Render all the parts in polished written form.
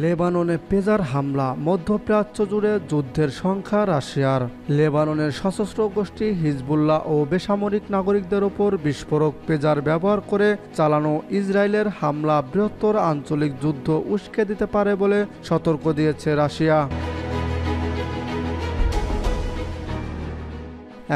লেবাননে পেজার হামলা, মধ্যপ্রাচ্য জুড়ে যুদ্ধের সংখ্যা রাশিয়ার। লেবাননের সশস্ত্র গোষ্ঠী হিজবুল্লাহ ও বেসামরিক নাগরিকদের ওপর বিস্ফোরক পেজার ব্যবহার করে চালানো ইসরায়েলের হামলা বৃহত্তর আঞ্চলিক যুদ্ধ উস্কে দিতে পারে বলে সতর্ক দিয়েছে রাশিয়া।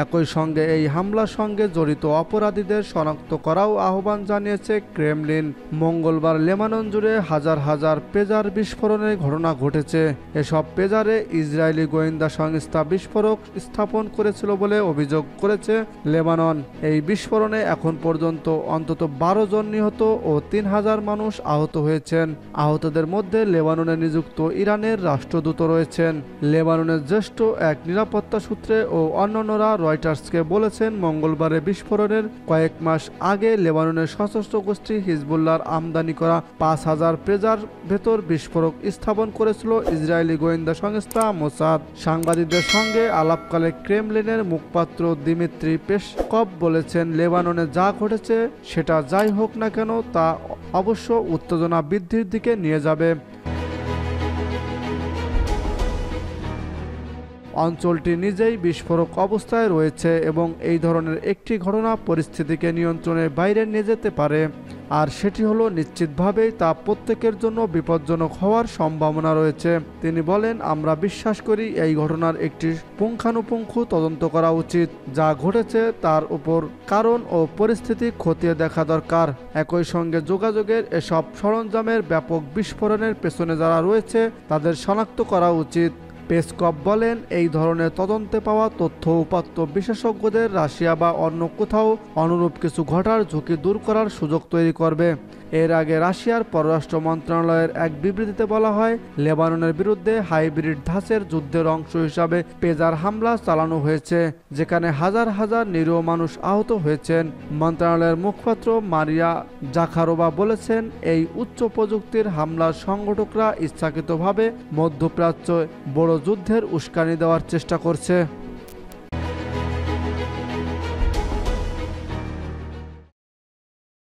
একই সঙ্গে এই হামলার সঙ্গে জড়িত অপরাধীদের শনাক্ত করাও আহ্বান জানিয়েছে ক্রেমলিন। মঙ্গলবার লেবানন জুড়ে হাজার হাজার পেজার বিস্ফোরণের ঘটনা ঘটেছে। এসব পেজারে ইসরায়েলি গোয়েন্দা সংস্থা বিস্ফোরক স্থাপন করেছিল বলে অভিযোগ করেছে লেবানন। এই বিস্ফোরণে এখন পর্যন্ত অন্তত 12 জন নিহত ও 3000 মানুষ আহত হয়েছেন। আহতদের মধ্যে লেবাননে নিযুক্ত ইরানের রাষ্ট্রদূত রয়েছেন। লেবাননের জ্যেষ্ঠ এক নিরাপত্তা সূত্রে ও অন্যান্যরা রয়টার্সকে বলেছেন, মঙ্গলবারে বিস্ফোরণের কয়েক মাস আগে লেবাননের সশস্ত্র গোষ্ঠী হিজবুল্লাহর আমদানি করা 5000 পেজার ভেতর বিস্ফোরক স্থাপন করেছিল ইসরায়েলি গোয়েন্দা সংস্থা মোসাদ। সাংবাদিকদের সঙ্গে আলাপকালে ক্রেমলিনের মুখপাত্র দিমিত্রি পেসকভ বলেছেন, লেবাননে যা ঘটেছে সেটা যাই হোক না কেন তা অবশ্য উত্তেজনা বৃদ্ধির দিকে নিয়ে যাবে। অঞ্চলটি নিজেই বিস্ফোরক অবস্থায় রয়েছে এবং এই ধরনের একটি ঘটনা পরিস্থিতিকে নিয়ন্ত্রণের বাইরে নিয়ে যেতে পারে, আর সেটি হলো নিশ্চিতভাবেই তা প্রত্যেকের জন্য বিপজ্জনক হওয়ার সম্ভাবনা রয়েছে। তিনি বলেন, আমরা বিশ্বাস করি এই ঘটনার একটি পুঙ্খানুপুঙ্খ তদন্ত করা উচিত। যা ঘটেছে তার উপর কারণ ও পরিস্থিতি খতিয়ে দেখা দরকার। একই সঙ্গে যোগাযোগের এসব সরঞ্জামের ব্যাপক বিস্ফোরণের পেছনে যারা রয়েছে তাদের শনাক্ত করা উচিত। পেসকভ বলেন, এই ধরনের তদন্তে পাওয়া তথ্য উপাত্ত বিশেষজ্ঞদের রাশিয়া বা অন্য কোথাও অনুরূপ কিছু ঘটার ঝুঁকি দূর করার সুযোগ তৈরি করবে। এর আগে রাশিয়ার পররাষ্ট্র মন্ত্রণালয়ের এক বিবৃতিতে বলা হয়, লেবাননের বিরুদ্ধে হাইব্রিড ধাঁচের যুদ্ধের অংশ হিসাবে পেজার হামলা চালানো হয়েছে, যেখানে হাজার হাজার নিরীহ মানুষ আহত হয়েছেন। মন্ত্রণালয়ের মুখপাত্র মারিয়া জাখারোভা বলেছেন, এই উচ্চ প্রযুক্তির হামলার সংগঠকরা ইচ্ছাকৃতভাবে মধ্যপ্রাচ্যে বড় যুদ্ধের উস্কানি দেওয়ার চেষ্টা করছে।